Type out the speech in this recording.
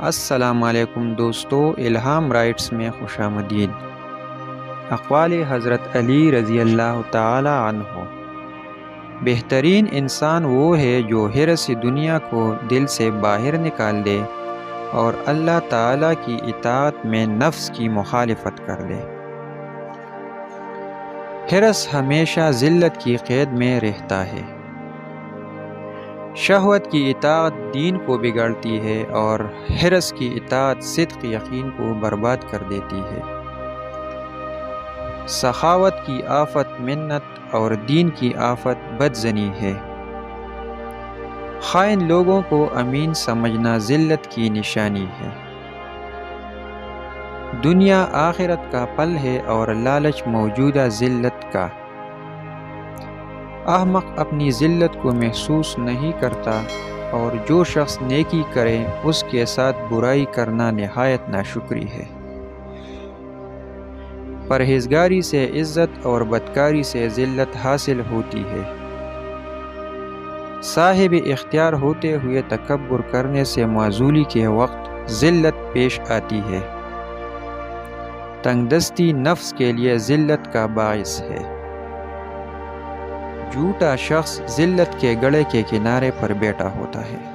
السلام علیکم دوستو، الہام رائٹس میں خوش آمدید۔ اقوال حضرت علی رضی اللہ تعالی عنہ۔ بہترین انسان وہ ہے جو حرص دنیا کو دل سے باہر نکال دے اور اللہ تعالی کی اطاعت میں نفس کی مخالفت کر لے۔ حرص ہمیشہ ذلت کی قید میں رہتا ہے۔ شہوت کی اطاعت دین کو بگاڑتی ہے اور حرص کی اطاعت صدق یقین کو برباد کر دیتی ہے۔ سخاوت کی آفت منت اور دین کی آفت بدظنی ہے۔ خائن لوگوں کو امین سمجھنا ذلت کی نشانی ہے۔ دنیا آخرت کا پل ہے اور لالچ موجودہ ذلت کا۔ احمق اپنی ذلت کو محسوس نہیں کرتا اور جو شخص نیکی کرے اس کے ساتھ برائی کرنا نہایت ناشکری ہے۔ پرہیزگاری سے عزت اور بدکاری سے ذلت حاصل ہوتی ہے۔ صاحب اختیار ہوتے ہوئے تکبر کرنے سے معزولی کے وقت ذلت پیش آتی ہے۔ تنگ دستی نفس کے لیے ذلت کا باعث ہے۔ جھوٹا شخص ذلت کے گڑھے کے کنارے پر بیٹھا ہوتا ہے۔